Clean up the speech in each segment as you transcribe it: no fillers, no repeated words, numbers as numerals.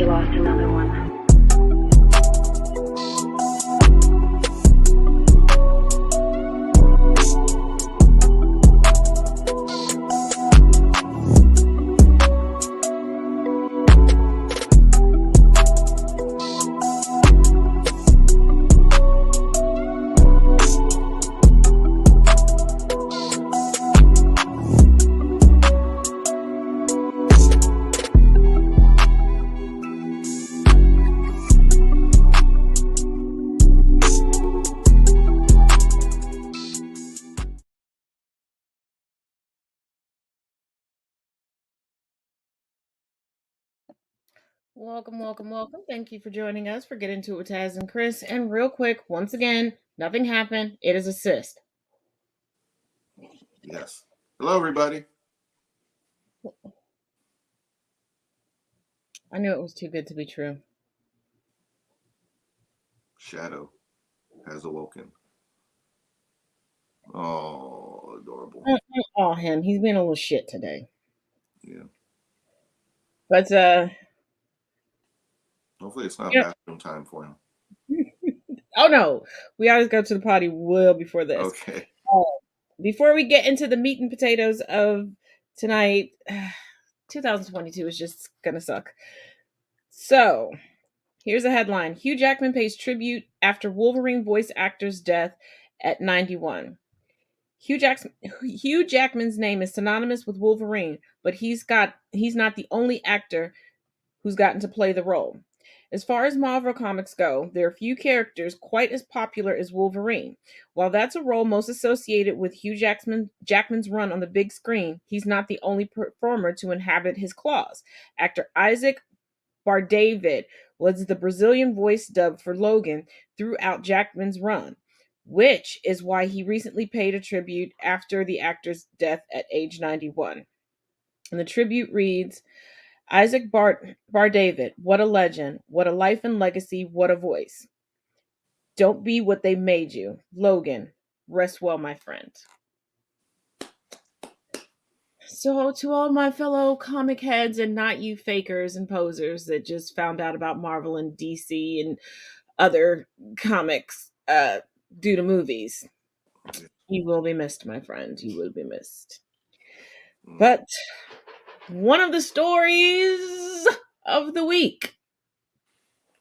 you lost another one. Welcome, welcome, welcome. Thank you for joining us for Get Into It with Taz and Chris. And real quick, once again, nothing happened. It is a cyst. Yes. Hello, everybody. I knew it was too good to be true. Shadow has awoken. Oh, adorable. Oh, him. He's being a little shit today. Yeah. But, Hopefully it's not yeah. bathroom time for him. Oh, no. We always go to the potty well before this. Okay. Before we get into the meat and potatoes of tonight, 2022 is just going to suck. So, here's a headline. Hugh Jackman pays tribute after Wolverine voice actor's death at 91. Hugh Jackman's name is synonymous with Wolverine, but he's not the only actor who's gotten to play the role. As far as Marvel comics go, there are few characters quite as popular as Wolverine. While that's a role most associated with Hugh Jackman's run on the big screen, he's not the only performer to inhabit his claws. Actor Isaac Bardavid was the Brazilian voice dub for Logan throughout Jackman's run, which is why he recently paid a tribute after the actor's death at age 91. And the tribute reads, Isaac Bardavid, what a legend, what a life and legacy, what a voice. Don't be what they made you. Logan, rest well, my friend. So, to all my fellow comic heads and not you fakers and posers that just found out about Marvel and DC and other comics due to movies, you will be missed, my friend. You will be missed. But one of the stories of the week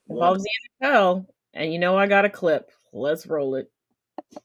involves the NFL, and you know I got a clip. Let's roll it.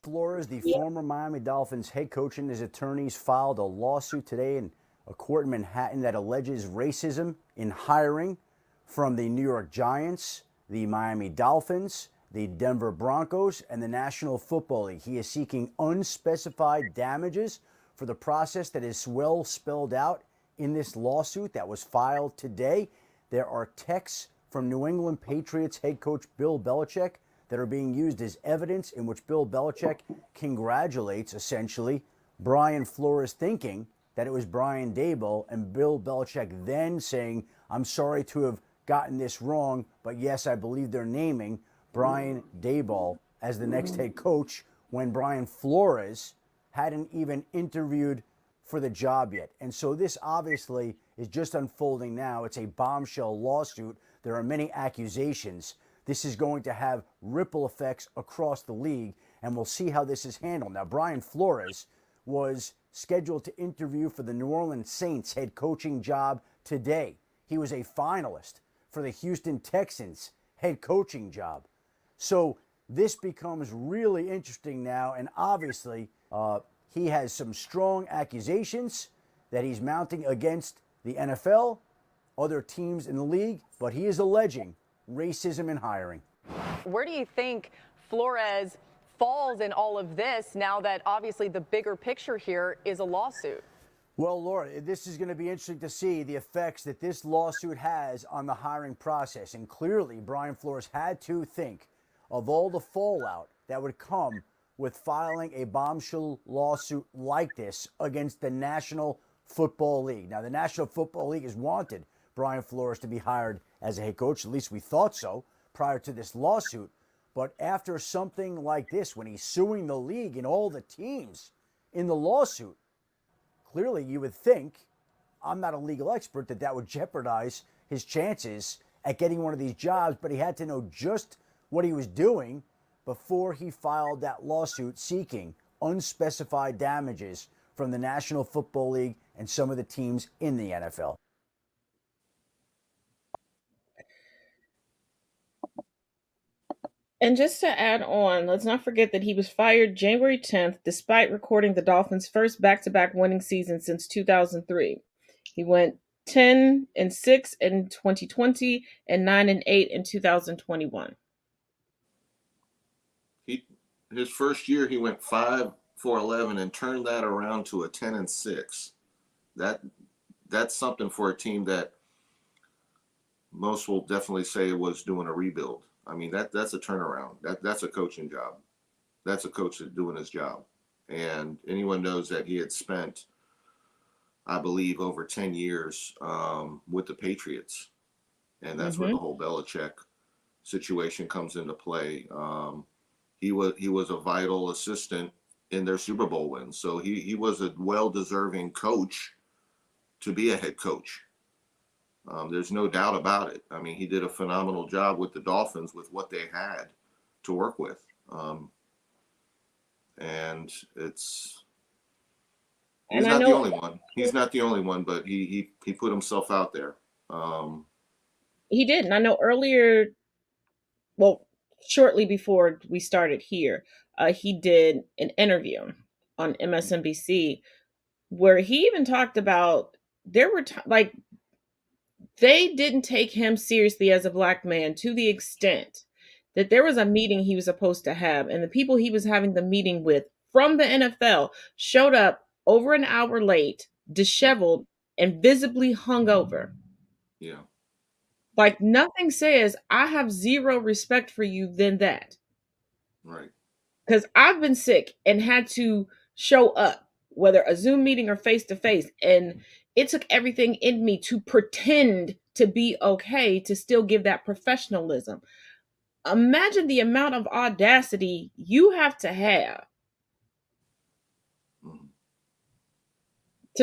Flores, the former Miami Dolphins head coach, and his attorneys filed a lawsuit today in a court in Manhattan that alleges racism in hiring from the New York Giants, the Miami Dolphins, the Denver Broncos, and the National Football League. He is seeking unspecified damages for the process that is well spelled out in this lawsuit that was filed today. There are texts from New England Patriots head coach Bill Belichick that are being used as evidence in which Bill Belichick congratulates, essentially, Brian Flores, thinking that it was Brian Daboll, and Bill Belichick then saying, I'm sorry to have gotten this wrong, but yes, I believe they're naming Brian Daboll as the next head coach when Brian Flores hadn't even interviewed for the job yet. And so this obviously is just unfolding now. It's a bombshell lawsuit. There are many accusations. This is going to have ripple effects across the league, and we'll see how this is handled. Now, Brian Flores was scheduled to interview for the New Orleans Saints head coaching job today. He was a finalist for the Houston Texans head coaching job. So this becomes really interesting now, and obviously he has some strong accusations that he's mounting against the NFL, other teams in the league, but he is alleging racism in hiring. Where do you think Flores falls in all of this now that obviously the bigger picture here is a lawsuit? Well, Laura, this is going to be interesting to see the effects that this lawsuit has on the hiring process. And clearly, Brian Flores had to think of all the fallout that would come with filing a bombshell lawsuit like this against the National Football League. Now, the National Football League has wanted Brian Flores to be hired as a head coach. At least we thought so prior to this lawsuit. But after something like this, when he's suing the league and all the teams in the lawsuit, clearly you would think, I'm not a legal expert, that would jeopardize his chances at getting one of these jobs, but he had to know just what he was doing before he filed that lawsuit seeking unspecified damages from the National Football League and some of the teams in the NFL. And just to add on, let's not forget that he was fired January 10th despite recording the Dolphins' first back-to-back winning season since 2003. He went 10-6 in 2020 and 9-8 in 2021. His first year he went 5-11 and turned that around to a 10-6. That's something for a team that most will definitely say was doing a rebuild. I mean, that's a turnaround. That's a coaching job. That's a coach that's doing his job. And anyone knows that he had spent, I believe, over 10 years with the Patriots. And that's where the whole Belichick situation comes into play. He was a vital assistant in their Super Bowl wins. So he was a well-deserving coach to be a head coach. There's no doubt about it. I mean, he did a phenomenal job with the Dolphins with what they had to work with. And he's not the only one. He's not the only one, but he put himself out there. He did. And I know earlier, well, shortly before we started here, he did an interview on MSNBC where he even talked about there were they didn't take him seriously as a black man to the extent that there was a meeting he was supposed to have, and the people he was having the meeting with from the NFL showed up over an hour late, disheveled, and visibly hungover. Yeah. Like, nothing says I have zero respect for you than that. Right. Because I've been sick and had to show up, whether a Zoom meeting or face to face, and it took everything in me to pretend to be okay to still give that professionalism. Imagine the amount of audacity you have to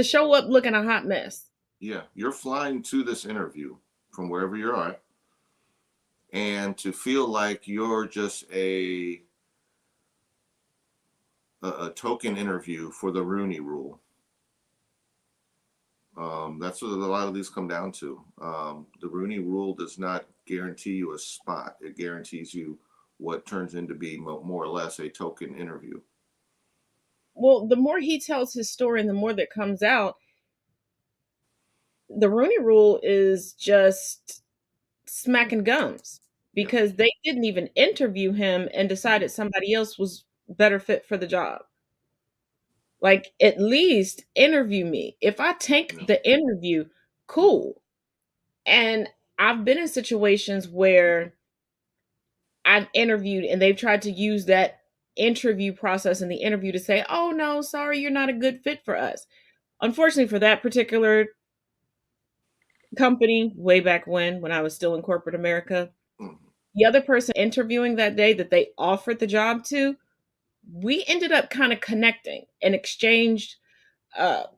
show up looking a hot mess. Yeah, you're flying to this interview from wherever you're at, and to feel like you're just a token interview for the Rooney Rule. That's what a lot of these come down to. The Rooney Rule does not guarantee you a spot. It guarantees you what turns into be more or less a token interview. Well, the more he tells his story and the more that comes out, the Rooney Rule is just smacking gums because they didn't even interview him and decided somebody else was better fit for the job. Like, at least interview me. If I tank the interview, cool. And I've been in situations where I've interviewed and they've tried to use that interview process in the interview to say, oh, no, sorry, you're not a good fit for us. Unfortunately, for that particular company, way back when I was still in corporate America, the other person interviewing that day that they offered the job to, we ended up kind of connecting and exchanged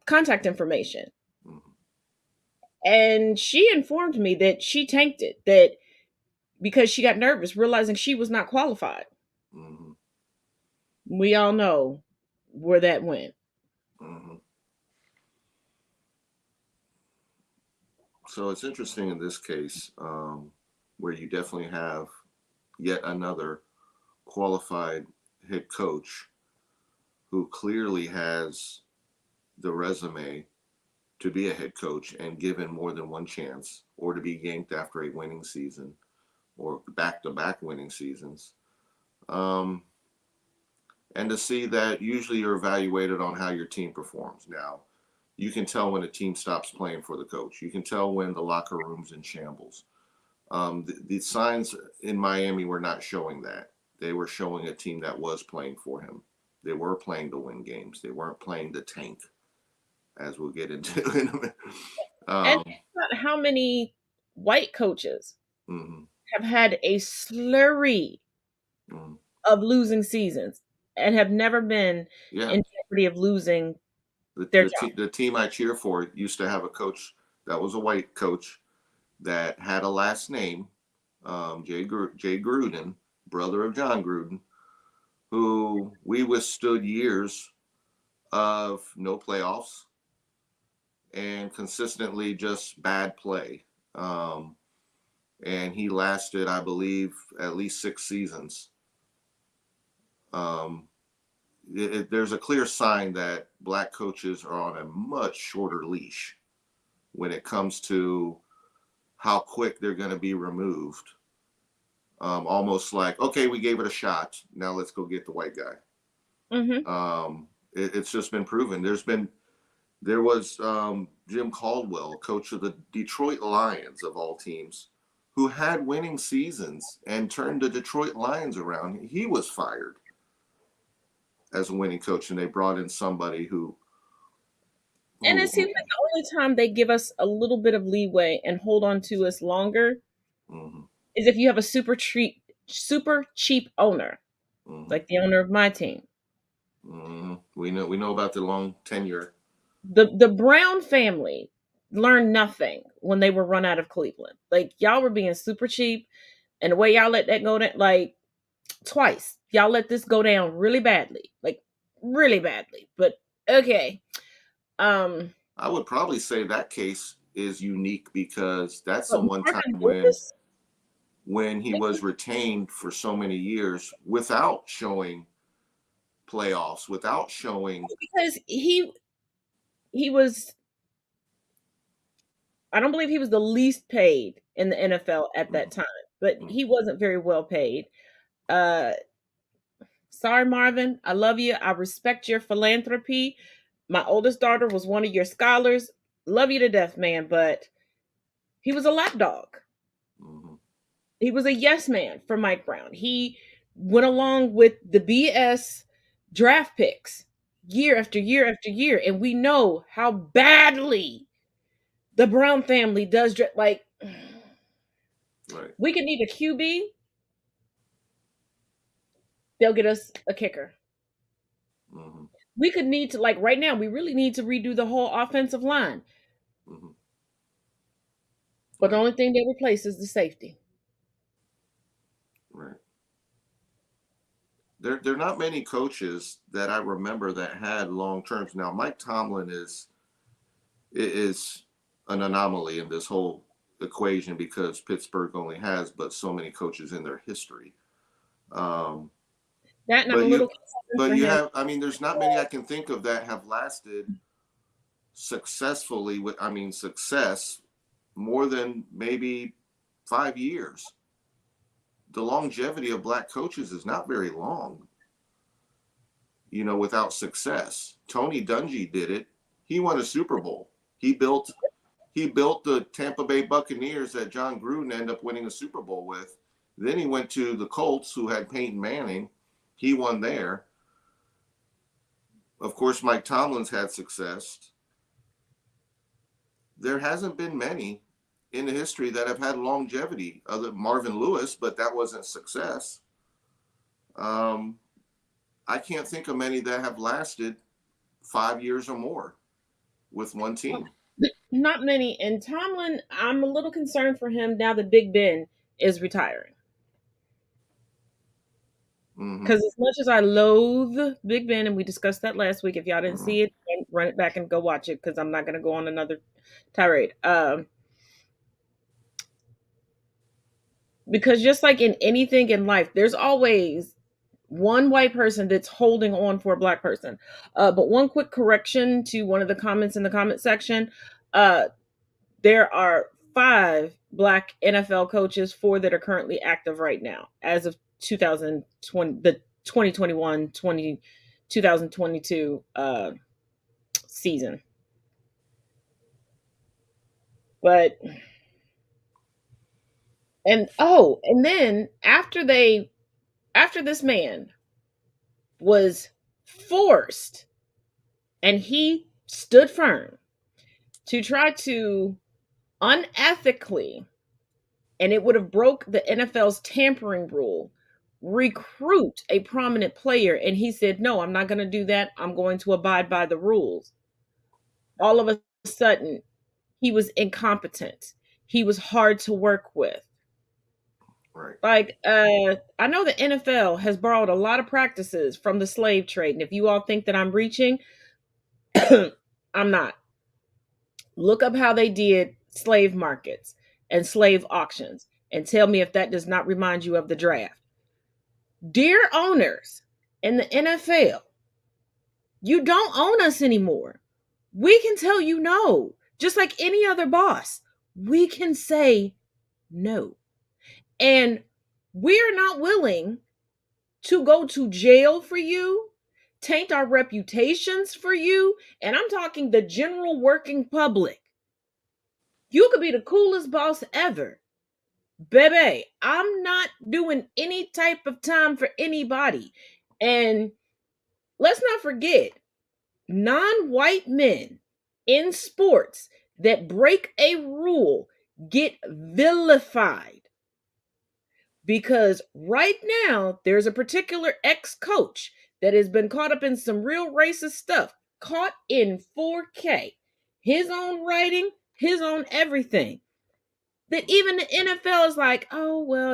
contact information. And she informed me that she tanked it, that because she got nervous, realizing she was not qualified. We all know where that went. So it's interesting in this case, where you definitely have yet another qualified head coach who clearly has the resume to be a head coach and given more than one chance, or to be yanked after a winning season or back-to-back winning seasons. And to see that usually you're evaluated on how your team performs. Now, you can tell when a team stops playing for the coach. You can tell when the locker room's in shambles. The signs in Miami were not showing that. They were showing a team that was playing for him. They were playing to win games. They weren't playing to tank, as we'll get into in a minute. And how many white coaches have had a slurry of losing seasons and have never been in jeopardy of losing their job. The team I cheer for used to have a coach that was a white coach that had a last name, Jay Gruden, brother of John Gruden, who we withstood years of no playoffs and consistently just bad play. And he lasted, I believe, at least 6 seasons. There's a clear sign that black coaches are on a much shorter leash when it comes to how quick they're going to be removed. Almost like, okay, we gave it a shot. Now let's go get the white guy. Mm-hmm. It's just been proven. There was Jim Caldwell, coach of the Detroit Lions of all teams, who had winning seasons and turned the Detroit Lions around. He was fired as a winning coach, and they brought in somebody who And it seems like the only time they give us a little bit of leeway and hold on to us longer mm-hmm, is if you have a super cheap owner, mm-hmm, like the owner of my team. mm-hmm. We know about the long tenure. The Brown family learned nothing when they were run out of Cleveland. Like, y'all were being super cheap, and the way y'all let that go down, like twice, y'all let this go down really badly, like really badly. But okay. I would probably say that case is unique because that's the But one time Marvin Lewis, when he was retained for so many years without showing playoffs, without showing. because he was, I don't believe he was the least paid in the NFL at that time, but he wasn't very well paid. Uh, Sorry, Marvin. I love you. I respect your philanthropy. My oldest daughter was one of your scholars. Love you to death, man. But he was a lapdog. Mm-hmm. He was a yes man for Mike Brown. He went along with the BS draft picks year after year after year. And we know how badly the Brown family does like, Right. we could need a QB. They'll get us a kicker. Mm-hmm. We could need to, like right now, we really need to redo the whole offensive line. Mm-hmm. But the only thing they replace is the safety. Right. There are not many coaches that I remember that had long terms. Now, Mike Tomlin is an anomaly in this whole equation because Pittsburgh only has but so many coaches in their history. That and I'm a little but for you him. have, I mean, there's not many I can think of that have lasted successfully success more than maybe 5 years. The longevity of black coaches is not very long, without success. Tony Dungy did it. He won a Super Bowl. He built the Tampa Bay Buccaneers that John Gruden ended up winning a Super Bowl with. Then he went to the Colts, who had Peyton Manning. He won there. Of course, Mike Tomlin's had success. There hasn't been many in the history that have had longevity, other than Marvin Lewis, but that wasn't success. I can't think of many that have lasted 5 years or more with one team. Not many. And Tomlin, I'm a little concerned for him now that Big Ben is retiring. Because as much as I loathe Big Ben, and we discussed that last week, if y'all didn't see it, run it back and go watch it because I'm not going to go on another tirade. Because just like in anything in life, there's always one white person that's holding on for a black person. But one quick correction to one of the comments in the comment section. There are 5 black NFL coaches, 4 that are currently active right now as of 2020, the 2022 season. But and then after this man was forced, and he stood firm to try to unethically, and it would have broke the NFL's tampering rule, recruit a prominent player, and he said, no, I'm not going to do that. I'm going to abide by the rules. All of a sudden, he was incompetent. he was hard to work with. Right. Like, I know the NFL has borrowed a lot of practices from the slave trade. And if you all think that I'm reaching, I'm not. Look up how they did slave markets and slave auctions and tell me if that does not remind you of the draft. Dear owners in the NFL, you don't own us anymore. We can tell you no, just like any other boss. We can say no. And we're not willing to go to jail for you, taint our reputations for you. And I'm talking the general working public. You could be the coolest boss ever. Baby, I'm not doing any type of time for anybody. And let's not forget, non-white men in sports that break a rule get vilified. Because right now, there's a particular ex-coach that has been caught up in some real racist stuff, caught in 4K. His own writing, his own everything. That even the NFL is like, oh, well,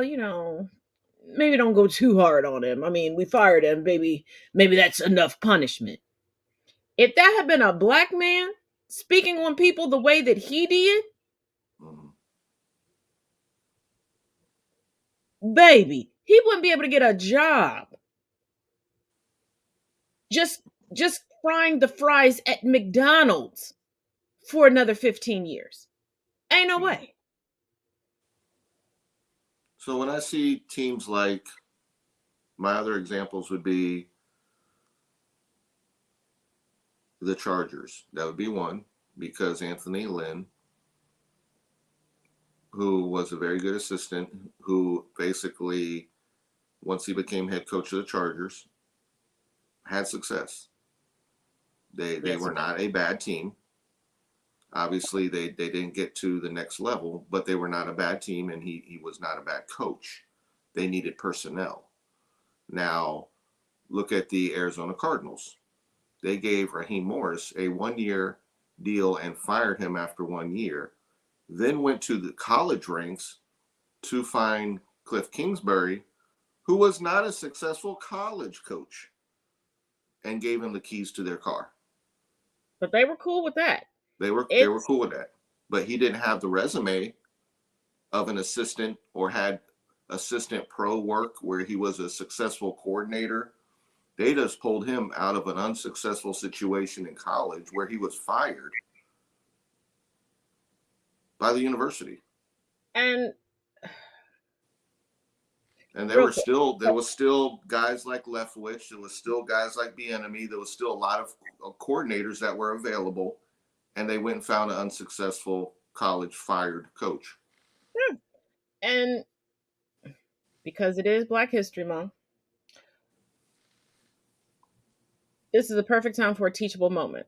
maybe don't go too hard on him. I mean, we fired him, maybe that's enough punishment. If that had been a black man speaking on people the way that he did, baby, he wouldn't be able to get a job. Just frying the fries at McDonald's for another 15 years. Ain't no way. So when I see teams like, my other examples would be the Chargers. That would be one, because Anthony Lynn, who was a very good assistant, who basically, once he became head coach of the Chargers, had success. They were not a bad team. Obviously, they didn't get to the next level, but they were not a bad team, and he was not a bad coach. They needed personnel. Now, look at the Arizona Cardinals. They gave Raheem Morris a 1-year deal and fired him after 1 year, then went to the college ranks to find Cliff Kingsbury, who was not a successful college coach, and gave him the keys to their car. But they were cool with that. They were cool with that. But he didn't have the resume of an assistant, or had assistant pro work where he was a successful coordinator. They just pulled him out of an unsuccessful situation in college where he was fired by the university. And there was still guys like Leftwich, there was still guys like Bieniemy, there was still a lot of coordinators that were available, and they went and found an unsuccessful college fired coach. Yeah. And because it is Black History Month, this is a perfect time for a teachable moment.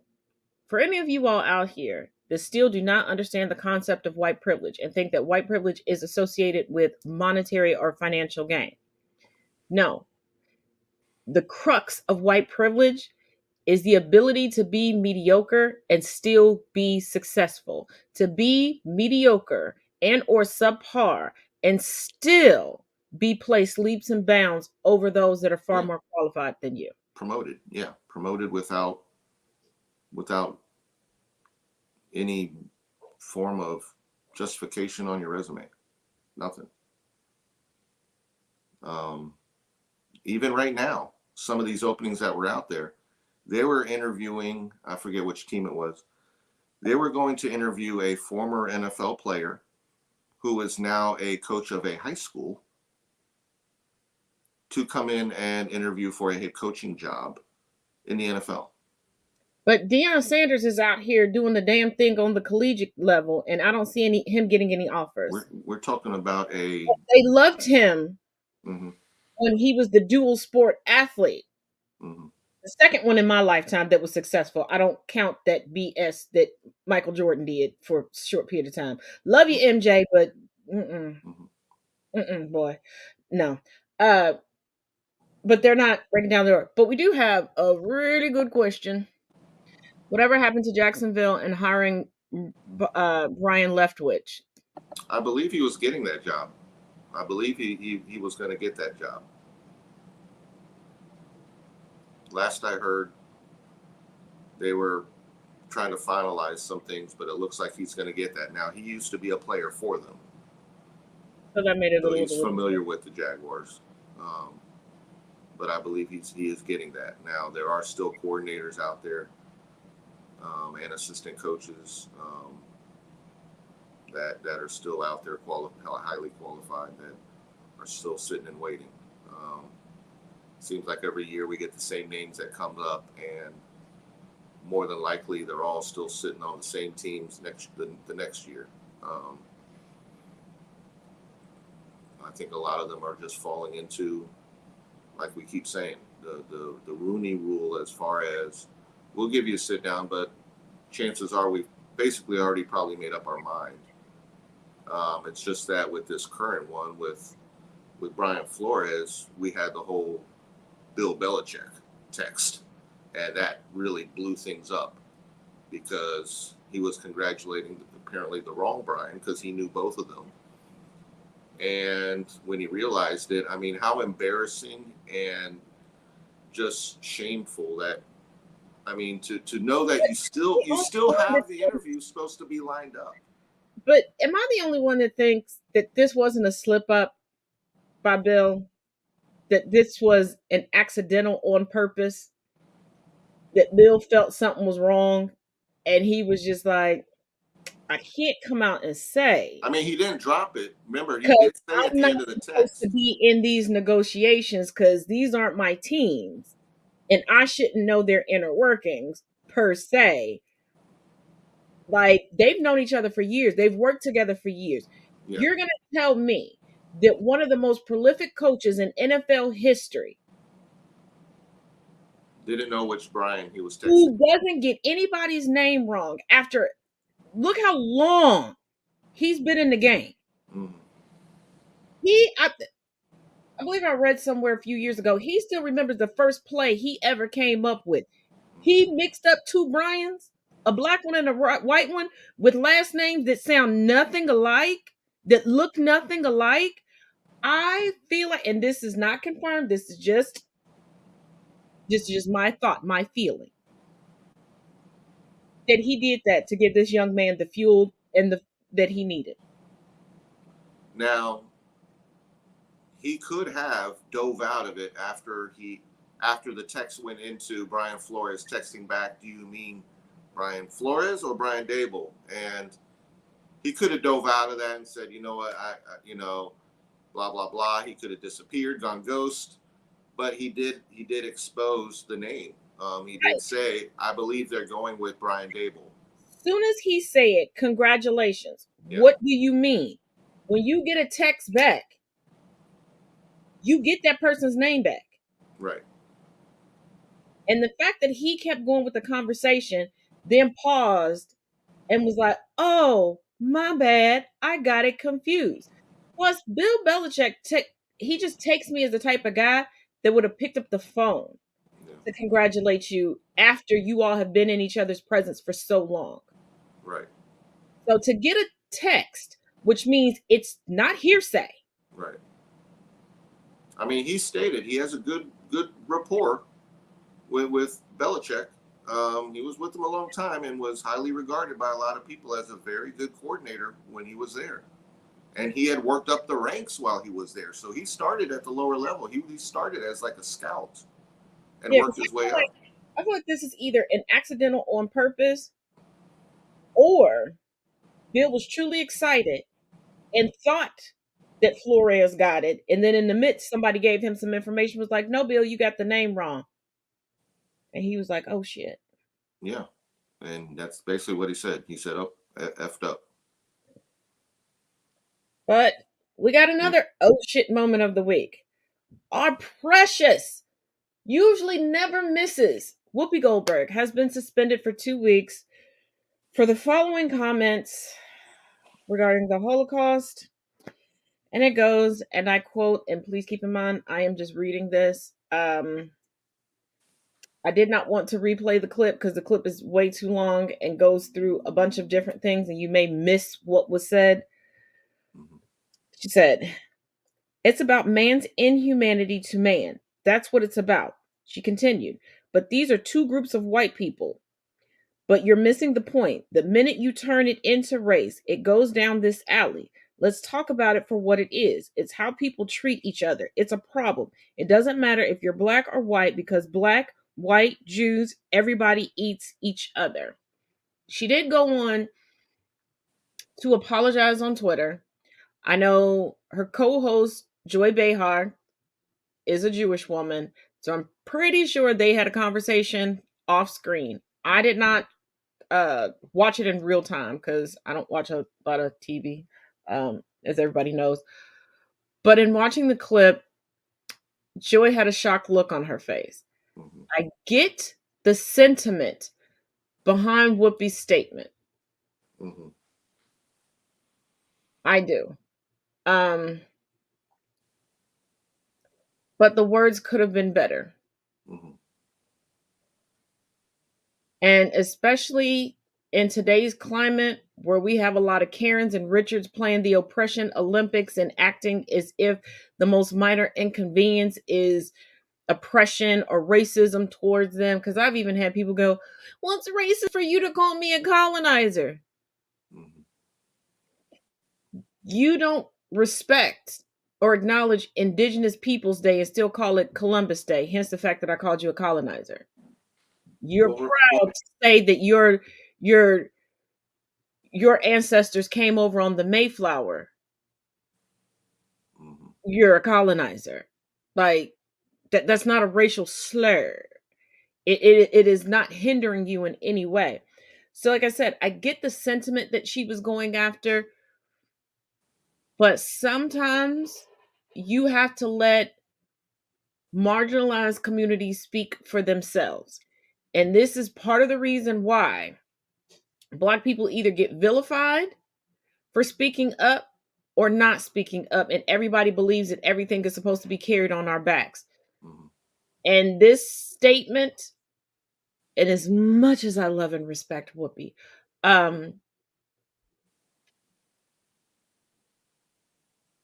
For any of you all out here that still do not understand the concept of white privilege and think that white privilege is associated with monetary or financial gain. No. The crux of white privilege is the ability to be mediocre and still be successful. To be mediocre and or subpar and still be placed leaps and bounds over those that are far more qualified than you. Promoted without any form of justification on your resume. Nothing. Even right now, some of these openings that were out there, they were interviewing, I forget which team it was. They were going to interview a former NFL player who is now a coach of a high school to come in and interview for a head coaching job in the NFL. But Deion Sanders is out here doing the damn thing on the collegiate level, and I don't see him getting any offers. We're talking about they loved him when he was the dual sport athlete. Mm-hmm. The second one in my lifetime that was successful. I don't count that BS that Michael Jordan did for a short period of time. Love you, MJ, but boy, no. But they're not breaking down the door. But we do have a really good question. Whatever happened to Jacksonville and hiring Brian Leftwich? I believe he was getting that job. I believe he was going to get that job. Last I heard, they were trying to finalize some things, but it looks like he's going to get that. Now, he used to be a player for them, So that made it a so little he's bit. familiar with the Jaguars. But I believe he is getting that. Now, there are still coordinators out there and assistant coaches that are still out there, highly qualified, that are still sitting and waiting. Seems like every year we get the same names that come up, and more than likely they're all still sitting on the same teams the next year. I think a lot of them are just falling into, like we keep saying, the Rooney rule, as far as we'll give you a sit down, but chances are we've basically already probably made up our mind. It's just that with this current one with Brian Flores, we had the whole Bill Belichick text, and that really blew things up because he was congratulating apparently the wrong Brian, because he knew both of them. And when he realized it, I mean, how embarrassing and just shameful that, I mean, to know that you still have the interview supposed to be lined up. But am I the only one that thinks that this wasn't a slip up by Bill? That this was an accidental on purpose? That Bill felt something was wrong and he was just like, I can't come out and say. I mean, he didn't drop it. Remember, he Because did say at I'm the not end of the supposed to text. be in these negotiations because these aren't my teams. And I shouldn't know their inner workings per se. Like, they've known each other for years. They've worked together for years. Yeah. You're going to tell me that one of the most prolific coaches in NFL history, Didn't know which Brian he was texting. who doesn't get anybody's name wrong after, look how long he's been in the game. Mm. I believe I read somewhere a few years ago, he still remembers the first play he ever came up with. He mixed up two Brians, a black one and a white one, with last names that sound nothing alike, that look nothing alike. I feel like, and this is not confirmed, this is just my thought, my feeling, that he did that to give this young man the fuel and that he needed. Now, he could have dove out of it after the text went into Brian Flores texting back, do you mean Brian Flores or Brian Dable? And he could have dove out of that and said, you know what, I blah, blah, blah. He could have disappeared, gone ghost, but he did expose the name. He did say, I believe they're going with Brian Dable. Soon as he said, congratulations, Yeah. What do you mean? When you get a text back, you get that person's name back. Right. And the fact that he kept going with the conversation, then paused and was like, oh, my bad, I got it confused. Plus, Bill Belichick, he just takes me as the type of guy that would have picked up the phone to congratulate you after you all have been in each other's presence for so long. Right. So to get a text, which means it's not hearsay. Right. I mean, he stated he has a good rapport with Belichick. He was with him a long time and was highly regarded by a lot of people as a very good coordinator when he was there. And he had worked up the ranks while he was there. So he started at the lower level. He started as like a scout and worked his way up. I feel like this is either an accidental on purpose, or Bill was truly excited and thought that Flores got it. And then in the midst, somebody gave him some information, was like, no, Bill, you got the name wrong. And he was like, oh, shit. Yeah. And that's basically what he said. He said, oh, effed up. But we got another oh shit moment of the week. Our precious, usually never misses, Whoopi Goldberg has been suspended for 2 weeks for the following comments regarding the Holocaust. And it goes, and I quote, and please keep in mind, I am just reading this. I did not want to replay the clip because the clip is way too long and goes through a bunch of different things and you may miss what was said. She said, "It's about man's inhumanity to man. That's what it's about." She continued, "But these are two groups of white people. But you're missing the point. The minute you turn it into race, it goes down this alley. Let's talk about it for what it is. It's how people treat each other. It's a problem. It doesn't matter if you're black or white, because black, white, Jews, everybody eats each other." She did go on to apologize on Twitter. I know her co-host Joy Behar is a Jewish woman, so I'm pretty sure they had a conversation off screen. I did not watch it in real time because I don't watch a lot of TV, as everybody knows. But in watching the clip, Joy had a shocked look on her face. Mm-hmm. I get the sentiment behind Whoopi's statement. Mm-hmm. I do. But the words could have been better. Mm-hmm. And especially in today's climate where we have a lot of Karens and Richards playing the oppression Olympics and acting as if the most minor inconvenience is oppression or racism towards them. Because I've even had people go, "Well, it's racist for you to call me a colonizer." Mm-hmm. You don't respect or acknowledge Indigenous Peoples Day and still call it Columbus Day, hence the fact that I called you a colonizer. You're Well, proud to say that your ancestors came over on the Mayflower. mm-hmm. You're a colonizer. Like that's not a racial slur. It is not hindering you in any way. So like I said, I get the sentiment that she was going after, but sometimes you have to let marginalized communities speak for themselves. And this is part of the reason why Black people either get vilified for speaking up or not speaking up, and everybody believes that everything is supposed to be carried on our backs. Mm-hmm. And this statement, and as much as I love and respect Whoopi,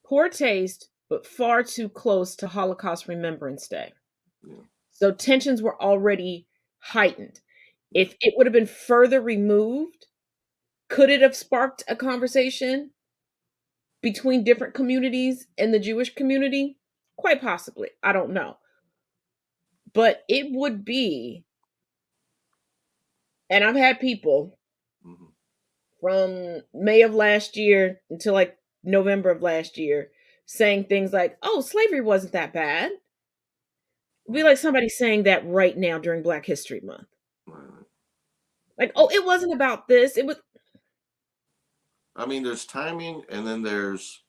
poor taste, but far too close to Holocaust Remembrance Day. Yeah. So tensions were already heightened. If it would have been further removed, could it have sparked a conversation between different communities and the Jewish community? Quite possibly. I don't know. But it would be, and I've had people Mm-hmm. from May of last year until like November of last year saying things like, "Oh, slavery wasn't that bad." It'd be like somebody saying that right now during Black History Month. Right. Like, "Oh, it wasn't about this. It was." I mean, there's timing, and then there's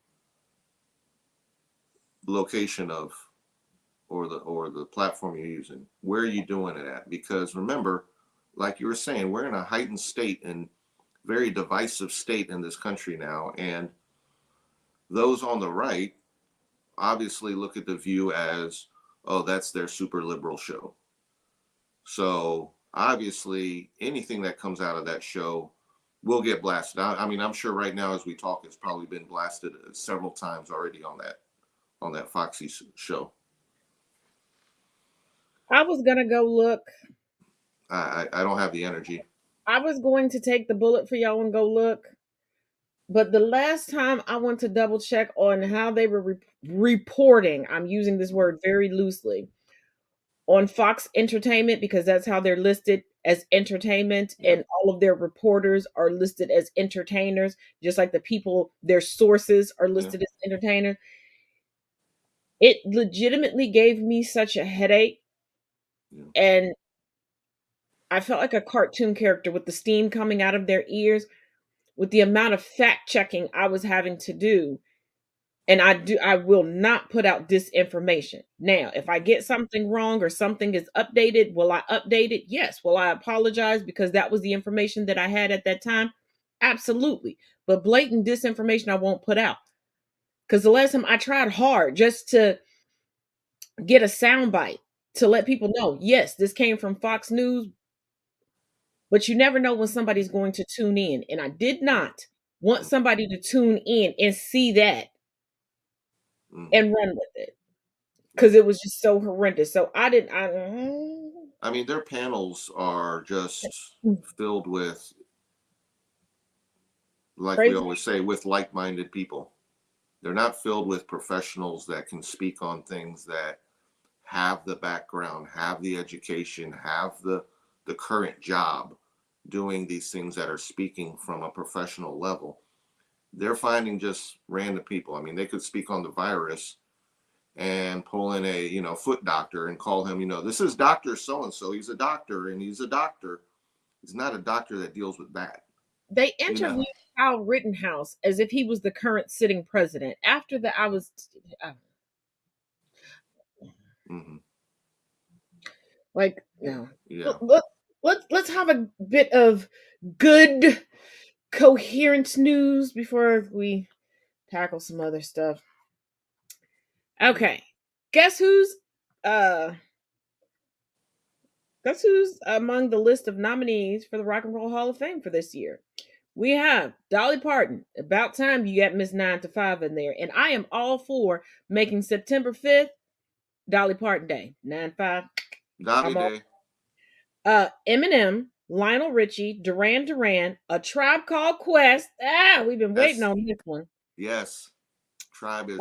location of, or the platform you're using. Where are you doing it at? Because remember, like you were saying, we're in a heightened state and very divisive state in this country now, and those on the right obviously look at the View as, oh, that's their super liberal show. So obviously, anything that comes out of that show will get blasted. I mean, I'm sure right now as we talk, it's probably been blasted several times already on that Foxy show. I was gonna go look. I don't have the energy. I was going to take the bullet for y'all and go look. But the last time I went to double check on how they were reporting, I'm using this word very loosely, on Fox Entertainment, because that's how they're listed as entertainment, Yeah. and all of their reporters are listed as entertainers, just like the people, their sources are listed as entertainers. It legitimately gave me such a headache. Yeah. And I felt like a cartoon character with the steam coming out of their ears with the amount of fact checking I was having to do. And I will not put out disinformation. Now, if I get something wrong or something is updated, will I update it? Yes. Will I apologize because that was the information that I had at that time? Absolutely. But blatant disinformation I won't put out. Because the last time I tried hard just to get a soundbite to let people know, yes, this came from Fox News, but you never know when somebody's going to tune in. And I did not want somebody to tune in and see that and run with it because it was just so horrendous. So I didn't. I mean, their panels are just filled with, like we Crazy. always say, with like-minded people. They're not filled with professionals that can speak on things that have the background, have the education, have the current job doing these things that are speaking from a professional level. They're finding just random people. I mean, they could speak on the virus and pull in a, foot doctor and call him, this is Dr. So-and-so. He's a doctor and he's a doctor. He's not a doctor that deals with that. They interviewed Kyle Rittenhouse as if he was the current sitting president. After that, I was like, no. Yeah. Let's have a bit of good, coherent news before we tackle some other stuff. Okay, guess who's among the list of nominees for the Rock and Roll Hall of Fame for this year? We have Dolly Parton. About time you got Miss 9 to 5 in there. And I am all for making September 5th Dolly Parton Day. 9-5. Dolly Day. Eminem, Lionel Richie, Duran Duran, A Tribe Called Quest. We've been waiting on this one. Yes. Tribe is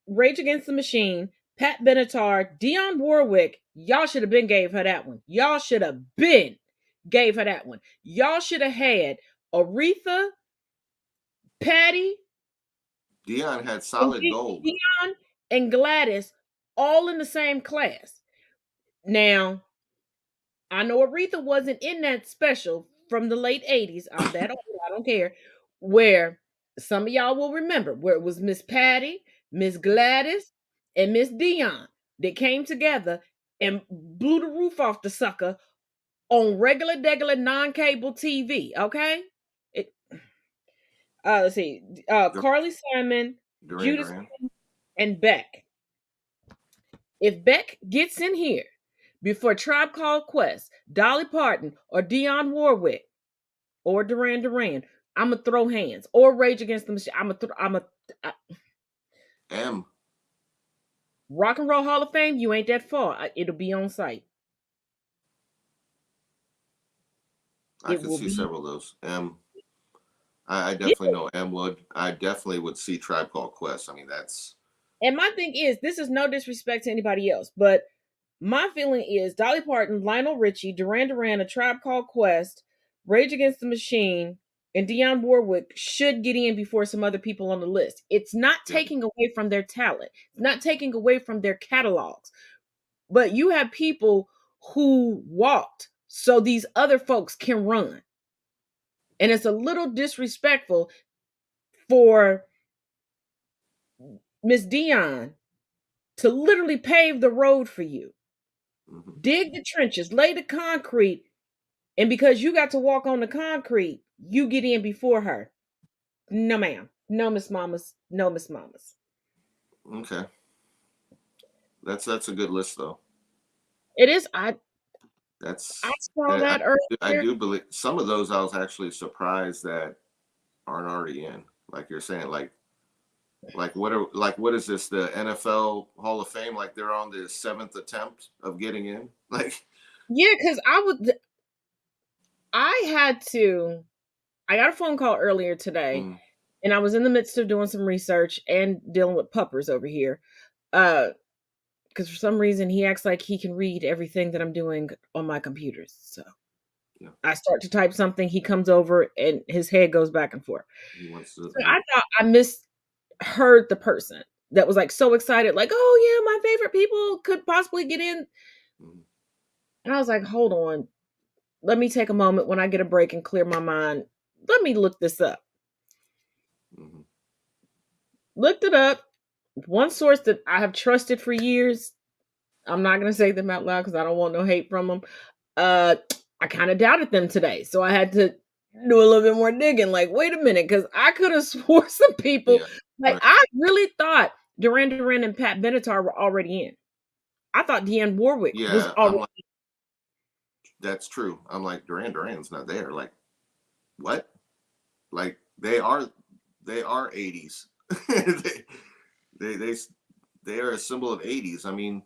Rage Against the Machine, Pat Benatar, Dionne Warwick. Y'all should have been gave her that one. Y'all should have been gave her that one. Y'all should have had Aretha, Patty. Dionne had solid gold. Dionne and Gladys all in the same class. Now, I know Aretha wasn't in that special from the late 80s. I'm that old, I don't care. Where some of y'all will remember, where it was Miss Patty, Miss Gladys, and Miss Dionne that came together and blew the roof off the sucker on regular non-cable TV. Okay? Let's see. Carly Simon, Judas, and Beck. If Beck gets in here before Tribe Called Quest, Dolly Parton, or Dionne Warwick, or Duran Duran, I'm gonna throw hands. Or Rage Against the Machine. M. Rock and Roll Hall of Fame. You ain't that far. It'll be on site. I could see several of those. M. I definitely know M would. I definitely would see Tribe Called Quest. I mean, that's. And my thing is, this is no disrespect to anybody else, but my feeling is Dolly Parton, Lionel Richie, Duran Duran, A Tribe Called Quest, Rage Against the Machine, and Dionne Warwick should get in before some other people on the list. It's not taking away from their talent. It's not taking away from their catalogs. But you have people who walked so these other folks can run. And it's a little disrespectful for Miss Dionne to literally pave the road for you. Dig the trenches, lay the concrete, and because you got to walk on the concrete, you get in before her. No, ma'am. No, Miss Mamas. No, Miss Mamas. Okay. That's a good list, though. It is. I saw that earlier. I do believe some of those I was actually surprised that aren't already in. Like you're saying, like what is this? The NFL Hall of Fame? Like they're on the 7th attempt of getting in? Like yeah, because I got a phone call earlier today, and I was in the midst of doing some research and dealing with puppers over here. Because for some reason he acts like he can read everything that I'm doing on my computers. So I start to type something, he comes over and his head goes back and forth. So I thought I misheard the person that was like so excited, like, oh yeah, my favorite people could possibly get in. And I was like, hold on. Let me take a moment when I get a break and clear my mind. Let me look this up. Looked it up. One source that I have trusted for years. I'm not going to say them out loud because I don't want no hate from them. I kind of doubted them today. So I had to do a little bit more digging. Like, wait a minute, because I could have swore some people. I really thought Duran Duran and Pat Benatar were already in. I thought Dionne Warwick was already in. That's true. I'm like, Duran Duran's not there. Like, what? Like, they are 80s they are a symbol of 80s. I mean,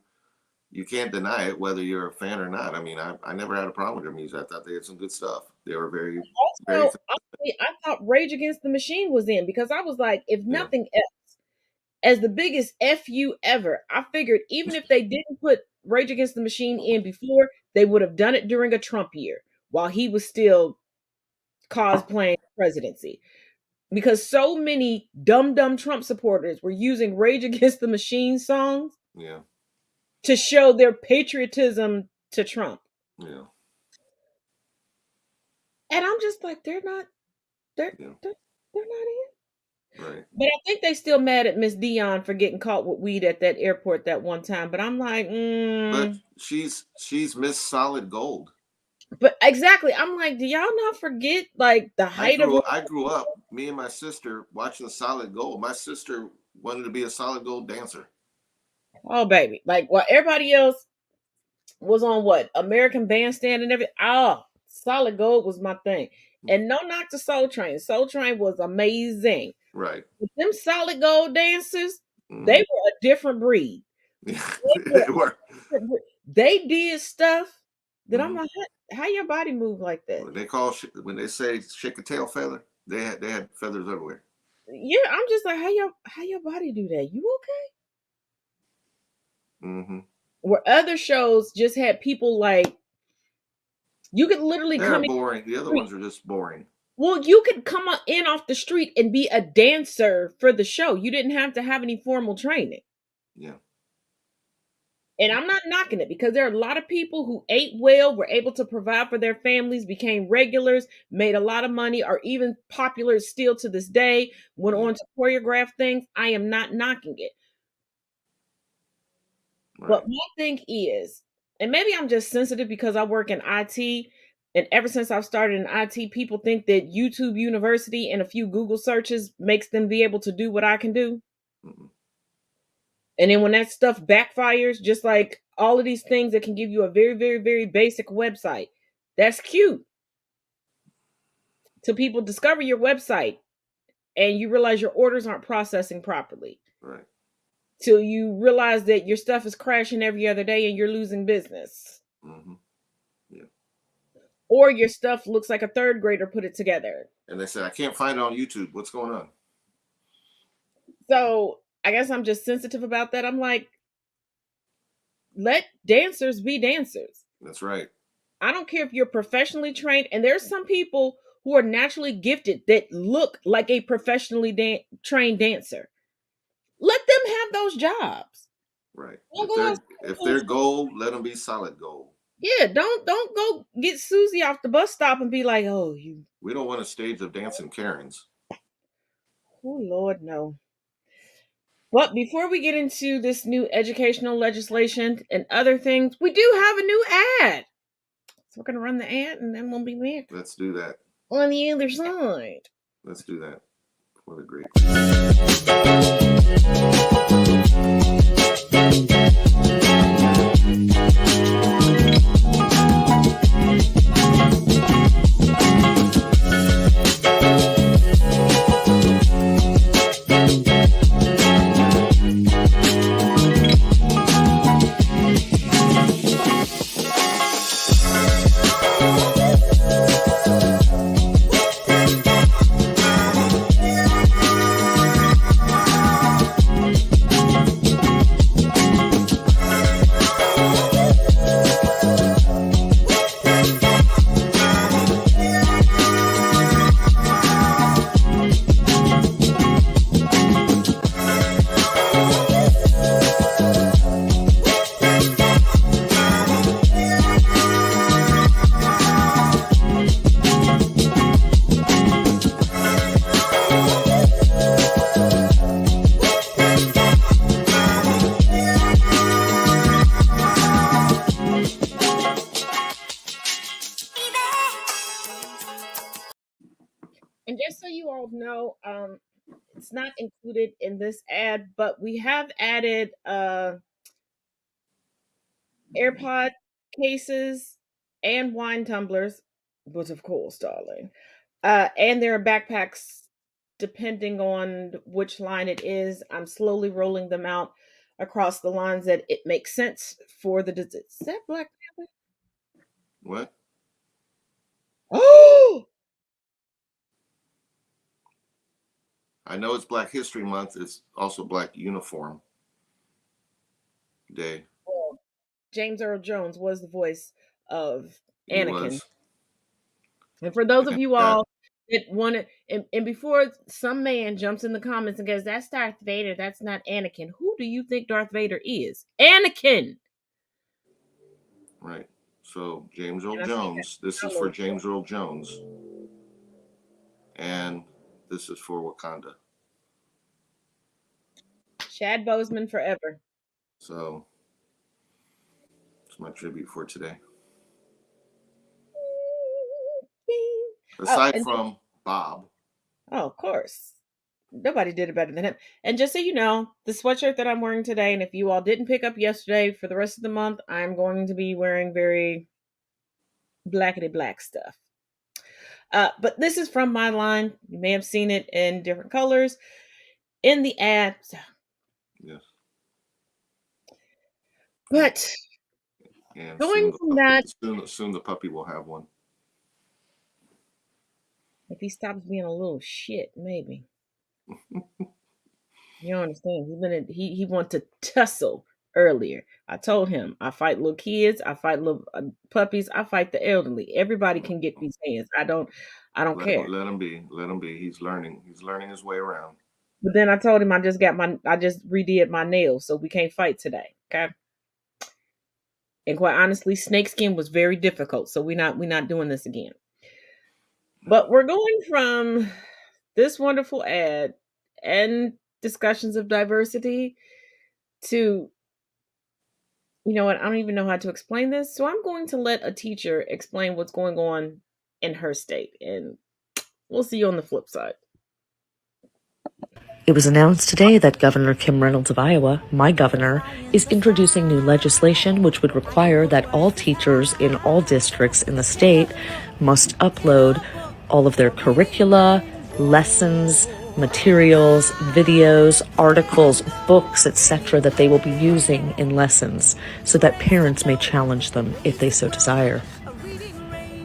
you can't deny it whether you're a fan or not. I mean, I never had a problem with their music. I thought they had some good stuff. They were very, very, Also, honestly, I thought Rage Against the Machine was in because I was like, if yeah, nothing else, as the biggest FU ever, I figured even if they didn't put Rage Against the Machine in before, they would have done it during a Trump year while he was still cosplaying presidency. Because so many dumb Trump supporters were using Rage Against the Machine songs yeah, to show their patriotism to Trump. yeah, And I'm just like, they're not, they're, yeah, they're not in. right. But I think they still mad at Miss Dion for getting caught with weed at that airport that one time. But I'm like, But she's Miss Solid Gold. but exactly. I'm like, do y'all not forget like the height of I grew up, me and my sister watching Solid Gold. My sister wanted to be a Solid Gold dancer. oh baby. Like while everybody else was on what? American Bandstand and everything. Oh, Solid Gold was my thing. And no knock to Soul Train. Soul Train was amazing. Right. But them Solid Gold dancers, Mhm. they were a different breed. They were. They did stuff that I'm Mhm. like, how your body move like that? When they say shake a tail feather, they had feathers everywhere. Yeah, I'm just like, how your body do that? You okay? Mm-hmm. Where other shows just had people like you could literally They're boring. The other ones are just boring. Well, you could come in off the street and be a dancer for the show. You didn't have to have any formal training. Yeah. And I'm not knocking it because there are a lot of people who ate well, were able to provide for their families, became regulars, made a lot of money, are even popular still to this day, went on to choreograph things. I am not knocking it. Right. But my thing is, and maybe I'm just sensitive because I work in IT, and ever since I've started in IT, people think that YouTube University and a few Google searches makes them be able to do what I can do. Mm-hmm. And then when that stuff backfires, just like all of these things that can give you a very, very, very basic website, that's cute. Till people discover your website and you realize your orders aren't processing properly. Right. Till you realize that your stuff is crashing every other day and you're losing business. Mm-hmm. Yeah. Or your stuff looks like a third grader put it together. And they said, I can't find it on YouTube. What's going on? So I guess I'm just sensitive about that. I'm like, let dancers be dancers. That's right. I don't care if you're professionally trained. And there's some people who are naturally gifted that look like a professionally trained dancer. Let them have those jobs. Right. Don't If they're gold, let them be solid gold. Yeah, don't go get Susie off the bus stop and be like, oh, you. We don't want a stage of dancing Karens. Oh Lord, no. But before we get into this new educational legislation and other things, we do have a new ad. So we're gonna run the ad and then we'll be back. Let's do that. On the other side. Let's do that. For the great. And just so you all know, it's not included in this ad, but we have added AirPod cases and wine tumblers, but of course, darling. And there are backpacks depending on which line it is, I'm slowly rolling them out across the lines that it makes sense for the. Is that Black Panther? What? Oh, I know it's Black History Month. It's also Black Uniform Day. James Earl Jones was the voice of He Anakin. was. And for those of And you that, all that want to, and before some man jumps in the comments and goes, "That's Darth Vader. That's not Anakin." Who do you think Darth Vader is? Anakin. right. So James Earl And I say that Jones. This is for James Earl Jones. And this is for Wakanda. Chad Boseman forever. So it's my tribute for today. Aside And from Bob. of course. Nobody did it better than him. And just so you know, the sweatshirt that I'm wearing today, and if you all didn't pick up yesterday, for the rest of the month, I'm going to be wearing very blackety black stuff. But this is from my line. You may have seen it in different colors in the ad. Yes. But And going from that, soon the puppy will have one. if he stops being a little shit, maybe. You don't understand. He wanted to tussle earlier. I told him I fight little kids, I fight little puppies, I fight the elderly. Everybody can get these hands. I don't care. Let him be. Let him be. He's learning. He's learning his way around. But then I told him I just redid my nails, so we can't fight today. Okay. And quite honestly, snakeskin was very difficult, so we're not doing this again. But we're going from this wonderful ad and discussions of diversity to, you know what, I don't even know how to explain this. So I'm going to let a teacher explain what's going on in her state. And we'll see you on the flip side. It was announced today that Governor Kim Reynolds of Iowa, my governor, is introducing new legislation which would require that all teachers in all districts in the state must upload all of their curricula, lessons, materials, videos, articles, books, etc. that they will be using in lessons so that parents may challenge them if they so desire.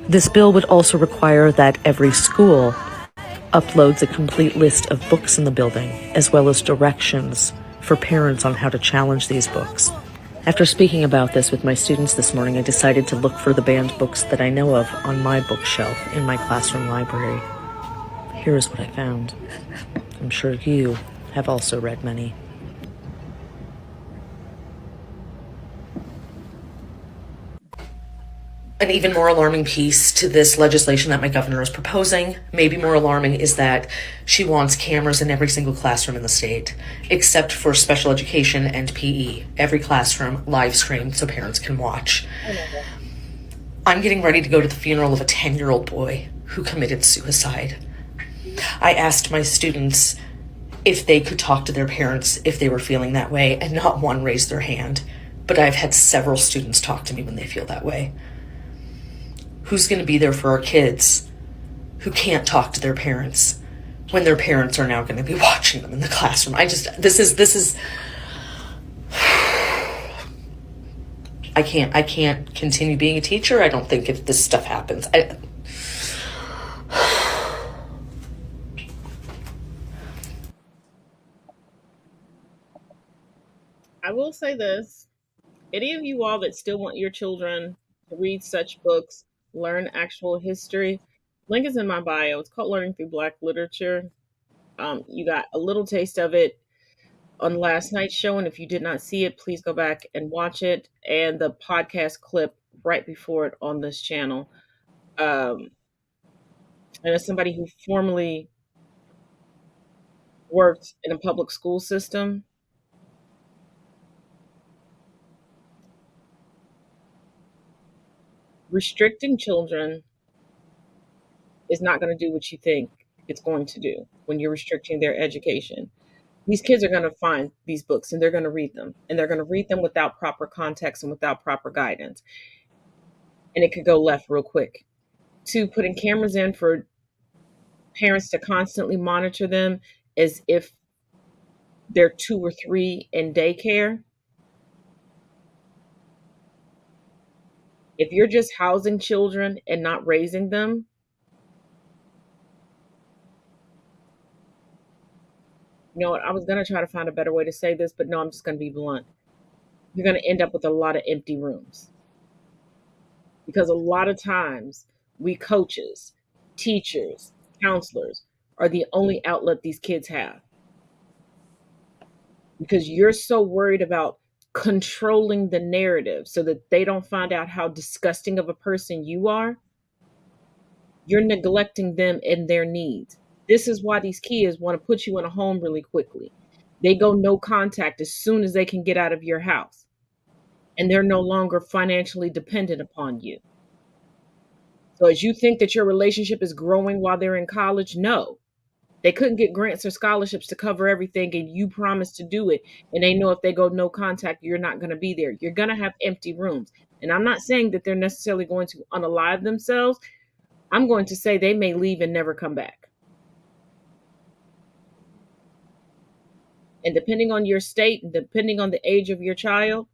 This bill would also require that every school uploads a complete list of books in the building, as well as directions for parents on how to challenge these books. After speaking about this with my students this morning, I decided to look for the banned books that I know of on my bookshelf in my classroom library. Here is what I found. I'm sure you have also read many. An even more alarming piece to this legislation that my governor is proposing, maybe more alarming, is that she wants cameras in every single classroom in the state, except for special education and PE. Every classroom live streamed so parents can watch. I'm getting ready to go to the funeral of a 10-year-old boy who committed suicide. I asked my students if they could talk to their parents if they were feeling that way, and not one raised their hand. But I've had several students talk to me when they feel that way. Who's going to be there for our kids who can't talk to their parents when their parents are now going to be watching them in the classroom? This is I can't continue being a teacher. I don't think if this stuff happens. I will say this. Any of you all that still want your children to read such books, learn actual history, link is in my bio. It's called Learning Through Black Literature. You got a little taste of it on last night's show, and if you did not see it, please go back and watch it, and the podcast clip right before it on this channel. And as somebody who formerly worked in a public school system, restricting children is not going to do what you think it's going to do when you're restricting their education. These kids are going to find these books and they're going to read them, and they're going to read them without proper context and without proper guidance. And it could go left real quick. To putting cameras in for parents to constantly monitor them as if they're 2 or 3 in daycare. If you're just housing children and not raising them, you know what? I was going to try to find a better way to say this, but no, I'm just going to be blunt. You're going to end up with a lot of empty rooms. Because a lot of times, we coaches, teachers, counselors are the only outlet these kids have. Because you're so worried about controlling the narrative so that they don't find out how disgusting of a person you are, you're neglecting them and their needs. This is why these kids want to put you in a home really quickly. They go no contact as soon as they can get out of your house, and they're no longer financially dependent upon you. So, as you think that your relationship is growing while they're in college, no. They couldn't get grants or scholarships to cover everything, and you promised to do it. And they know if they go no contact, you're not going to be there. You're going to have empty rooms. And I'm not saying that they're necessarily going to unalive themselves. I'm going to say they may leave and never come back. And depending on your state and depending on the age of your child,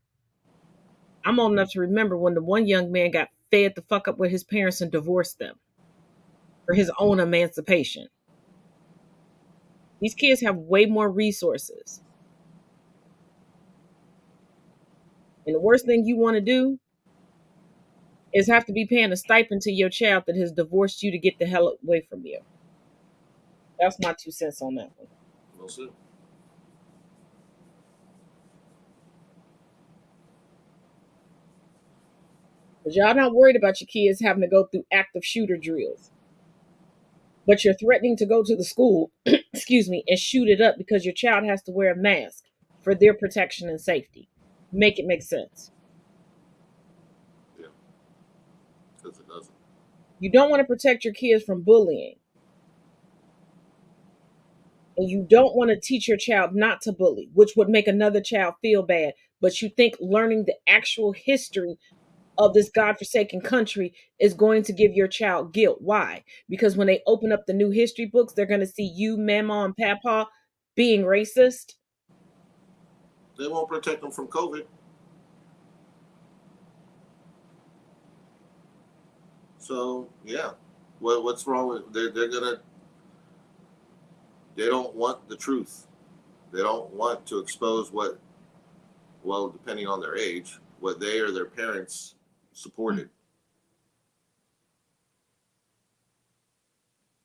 I'm old enough to remember when the one young man got fed the fuck up with his parents and divorced them for his own emancipation. These kids have way more resources. And the worst thing you want to do is have to be paying a stipend to your child that has divorced you to get the hell away from you. That's my 2 cents on that one. We'll see. Because y'all not worried about your kids having to go through active shooter drills. But you're threatening to go to the school, excuse me, and shoot it up because your child has to wear a mask for their protection and safety. Make it make sense. Yeah. Because it doesn't. You don't want to protect your kids from bullying. And you don't want to teach your child not to bully, which would make another child feel bad. But you think learning the actual history of this godforsaken country is going to give your child guilt. Why? Because when they open up the new history books, they're going to see you, mama, and papa being racist. They won't protect them from COVID. So yeah, what's wrong with they're gonna? They don't want the truth. They don't want to expose what, well, depending on their age, what they or their parents supported.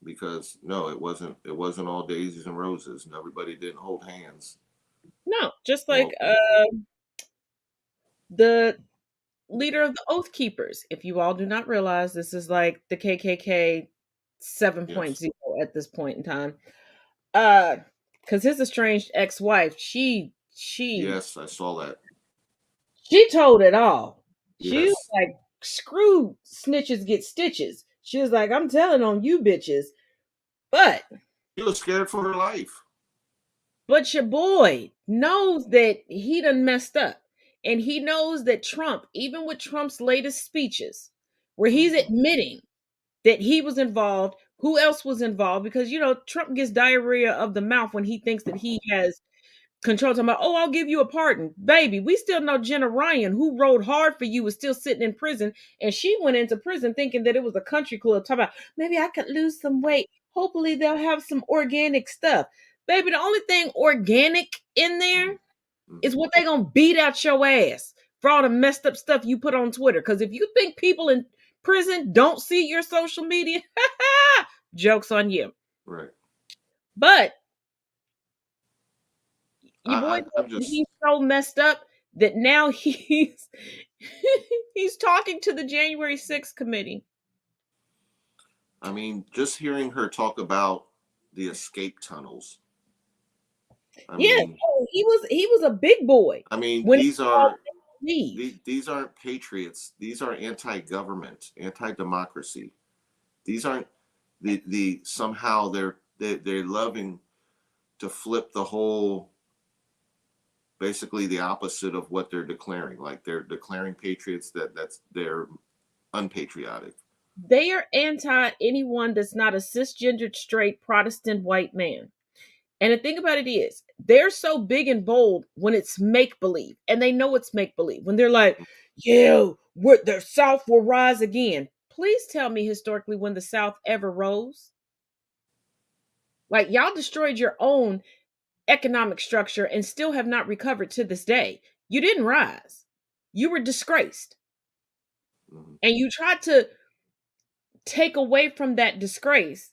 Because no, it wasn't all daisies and roses, and everybody didn't hold hands. No, just like the leader of the Oath Keepers. If you all do not realize, this is like the KKK 7.0 Yes. at this point in time. Because his estranged ex-wife, she Yes, I saw that. she told it all. She was Yes. like, screw snitches get stitches. She was like, I'm telling on you bitches. But She was scared for her life. your boy knows that he done messed up. And he knows that Trump, even with Trump's latest speeches, where he's admitting that he was involved, who else was involved? Because, you know, Trump gets diarrhea of the mouth when he thinks that he has control. Talking about, oh, I'll give you a pardon. Baby, we still know Jenna Ryan, who rode hard for you, was still sitting in prison. And she went into prison thinking that it was a country club. Talking about, maybe I could lose some weight. Hopefully they'll have some organic stuff. Baby, the only thing organic in there is what they gonna beat out your ass for all the messed up stuff you put on Twitter. Because if you think people in prison don't see your social media, joke's on you. Right. But your boy, I'm just. he's so messed up that now he's he's talking to the January 6th committee. I mean, just hearing her talk about the escape tunnels. I mean, he was a big boy. I mean, when these aren't patriots. These are anti-government, anti-democracy. These aren't the somehow they're loving to flip the whole, basically the opposite of what they're declaring. Like they're declaring patriots they're unpatriotic. They are anti anyone that's not a cisgendered, straight Protestant white man. And the thing about it is, they're so big and bold when it's make believe, and they know it's make believe. When they're like, "Yeah, the South will rise again." Please tell me historically when the South ever rose. Like y'all destroyed your own economic structure and still have not recovered to this day. You didn't rise. You were disgraced. Mhm. And you tried to take away from that disgrace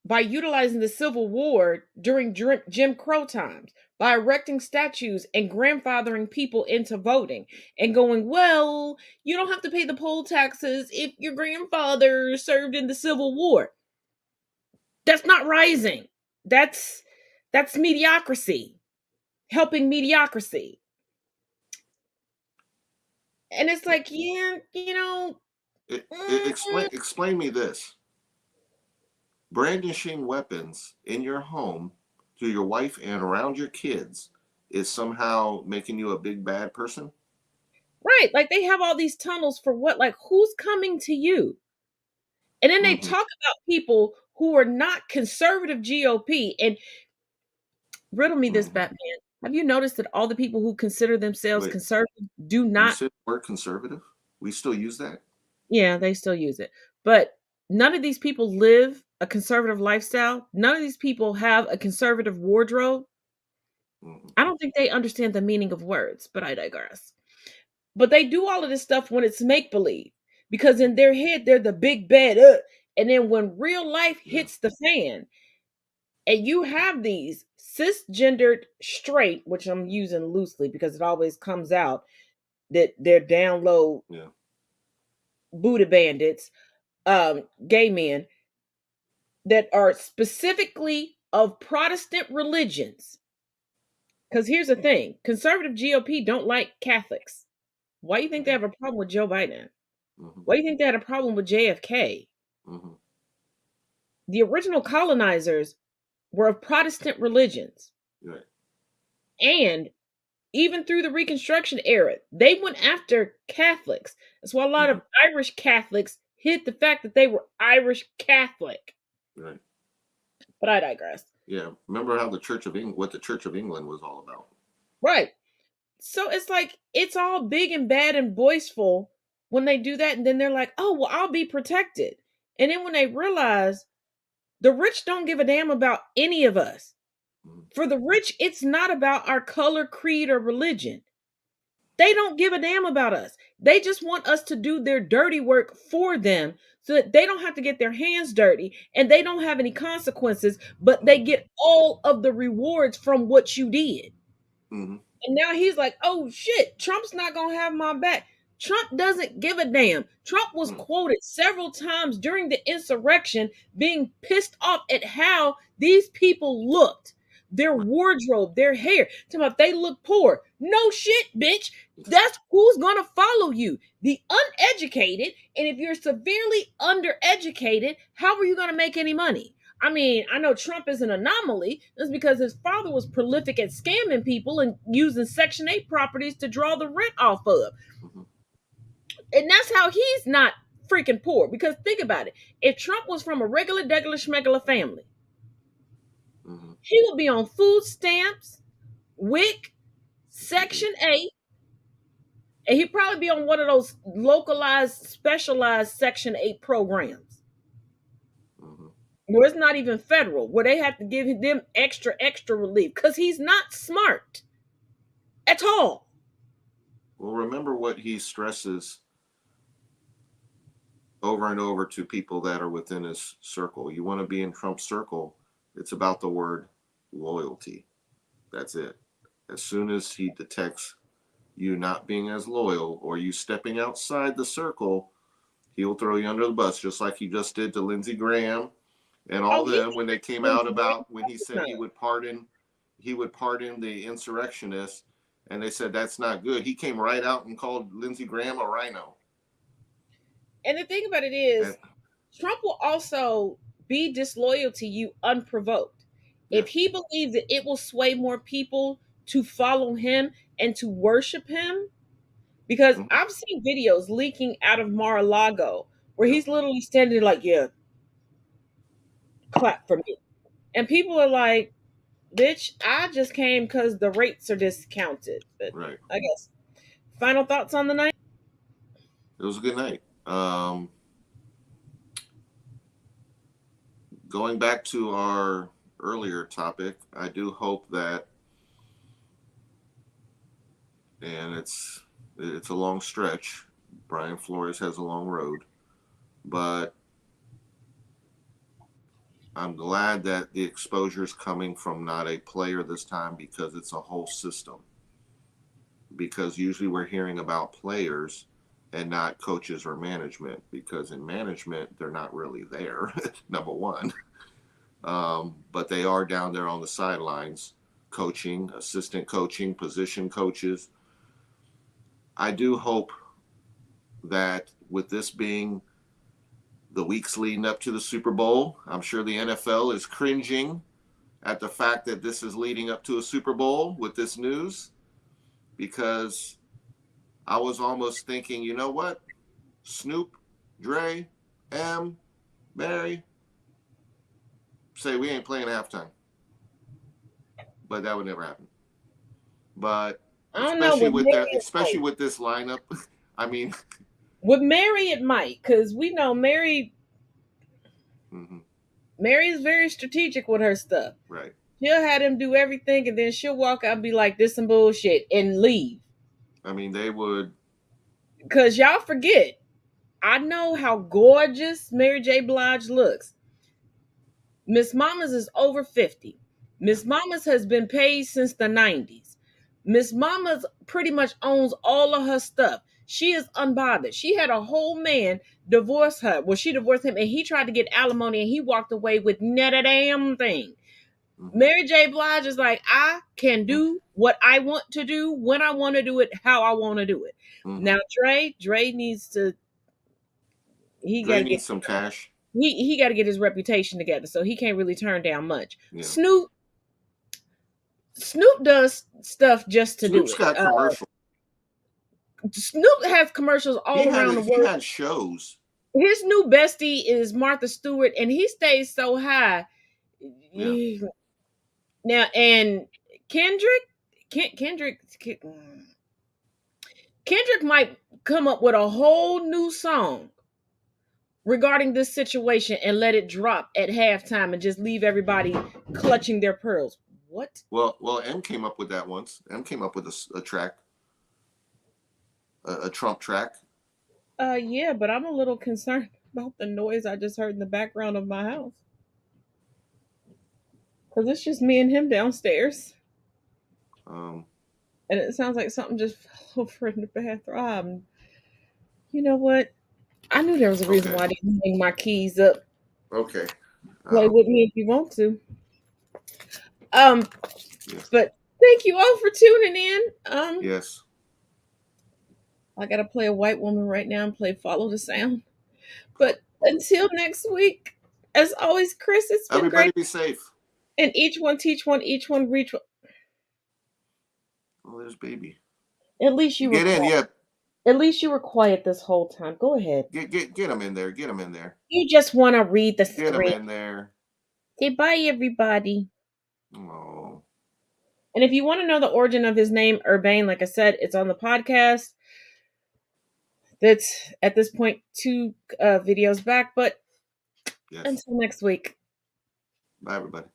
by utilizing the Civil War during Jim Crow times, by erecting statues and grandfathering people into voting and going, well, you don't have to pay the poll taxes if your grandfather served in the Civil War. That's not rising. That's mediocrity, helping mediocrity. And it's like, yeah, Explain me this. Brandishing weapons in your home to your wife and around your kids is somehow making you a big bad person? right. Like they have all these tunnels for what? Like who's coming to you? And then they Mm-hmm. talk about people who are not conservative GOP. And riddle me this, Mm-hmm. Batman. Have you noticed that all the people who consider themselves Wait, conservative do you not? said the word conservative? We still use that? Yeah, they still use it. But none of these people live a conservative lifestyle. None of these people have a conservative wardrobe. Mm-hmm. I don't think they understand the meaning of words, but I digress. But they do all of this stuff when it's make believe because in their head, they're the big bad. And then when real life Yeah. hits the fan, and you have these cisgendered straight, which I'm using loosely because it always comes out that they're down low Yeah. Buddha bandits, gay men that are specifically of Protestant religions. Because here's the thing conservative GOP don't like Catholics. Why do you think they Mm-hmm. have a problem with Joe Biden? Mm-hmm. Why do you think they had a problem with JFK? Mm-hmm. The original colonizers were of Protestant religions. Right. And even through the Reconstruction era, they went after Catholics. That's why a lot Mm-hmm. of Irish Catholics hid the fact that they were Irish Catholic. Right. But I digress. Yeah. Remember how the Church of England, what the Church of England was all about? Right. So it's like it's all big and bad and boastful when they do that, and then they're like, "Oh, well, I'll be protected." And then when they realize the rich don't give a damn about any of us. Mm-hmm. For the rich, it's not about our color, creed, or religion. They don't give a damn about us. They just want us to do their dirty work for them so that they don't have to get their hands dirty and they don't have any consequences, but they get all of the rewards from what you did. Mm-hmm. And now he's like, oh shit, Trump's not going to have my back. Trump doesn't give a damn. Trump was Mm-hmm. quoted several times during the insurrection being pissed off at how these people looked, their Right. wardrobe, their hair. Talking about they look poor. No shit, bitch. That's who's going to follow you. The uneducated. And if you're severely undereducated, how are you going to make any money? I mean, I know Trump is an anomaly. That's because his father was prolific at scamming people and using Section 8 properties to draw the rent off of. Mm-hmm. And that's how he's not freaking poor. Because think about it. If Trump was from a regular, degular, schmegular family, Mm-hmm. he would be on food stamps, WIC, Section 8, and he'd probably be on one of those localized, specialized Section 8 programs. Mm-hmm. Where it's not even federal, where they have to give them extra relief because he's not smart at all. Well, remember what he stresses over and over to people that are within his circle. You want to be in Trump's circle, it's about the word loyalty. That's it. As soon as he detects you not being as loyal or you stepping outside the circle, he'll throw you under the bus, just like he just did to Lindsey Graham and all Oh, he them when they came out about when he said he would pardon the insurrectionists, and they said that's not good. He came right out and called Lindsey Graham a rhino. And the thing about it is, And Trump will also be disloyal to you unprovoked. yeah. If he believes that it will sway more people to follow him and to worship him, because Mm-hmm. I've seen videos leaking out of Mar-a-Lago where Yeah. he's literally standing there like, yeah, clap for me. And people are like, bitch, I just came because the rates are discounted. But Right. I guess. Final thoughts on the night? It was a good night. Going back to our earlier topic, I do hope that, and it's a long stretch. Brian Flores has a long road, but I'm glad that the exposure is coming from not a player this time, because it's a whole system. Because usually we're hearing about players and not coaches or management, because in management they're not really there. Number one. But they are down there on the sidelines, coaching, assistant coaching, position coaches. I do hope that with this being the weeks leading up to the Super Bowl, I'm sure the NFL is cringing at the fact that this is leading up to a Super Bowl with this news, because I was almost thinking, you know what? Snoop, Dre, M, Mary say we ain't playing halftime. But that would never happen. But I don't know. With especially with this lineup, I mean, with Mary, it might, because we know Mary. mm-hmm. Mary is very strategic with her stuff. Right. She'll have them do everything, and then she'll walk out and be like, "This some bullshit," and leave. I mean, they would. Because y'all forget, I know how gorgeous Mary J. Blige looks. Miss Mamas is over 50. Miss Mamas has been paid since the 90s. Miss Mamas pretty much owns all of her stuff. She is unbothered. She had a whole man divorce her. Well, she divorced him, and he tried to get alimony, and he walked away with not a damn thing. Mm-hmm. Mary J. Blige is like, I can do what I want to do, when I want to do it, how I want to do it. Mm-hmm. Now, Dre needs to. Dre needs some cash. He got to get his reputation together, so he can't really turn down much. Yeah. Snoop does stuff just to Snoop's do it. got commercials. Snoop has commercials all around the world. He had shows. His new bestie is Martha Stewart, and he stays so high. Yeah. Now, and Kendrick might come up with a whole new song regarding this situation and let it drop at halftime and just leave everybody clutching their pearls. What? Well, M came up with that once. M came up with a track, a Trump track. Yeah, but I'm a little concerned about the noise I just heard in the background of my house. Because it's just me and him downstairs. And it sounds like something just fell over in the bathroom. You know what? I knew there was a reason why I didn't hang my keys up. Okay. Play with me if you want to. Yeah. But thank you all for tuning in. Yes. I gotta play a white woman right now and play Follow the Sound. But until next week, as always, Chris, it's been Everybody great. be safe. And each one teach one, each one reach one. Oh, there's baby. At least you get were in, quiet. yeah. At least you were quiet this whole time. Go ahead. Get him in there. Get him in there. You just want to read the script. Get him in there. Okay, bye everybody. Oh. And if you want to know the origin of his name, Urbane, like I said, it's on the podcast. That's at this point 2 videos back. But yes. Until next week. Bye, everybody.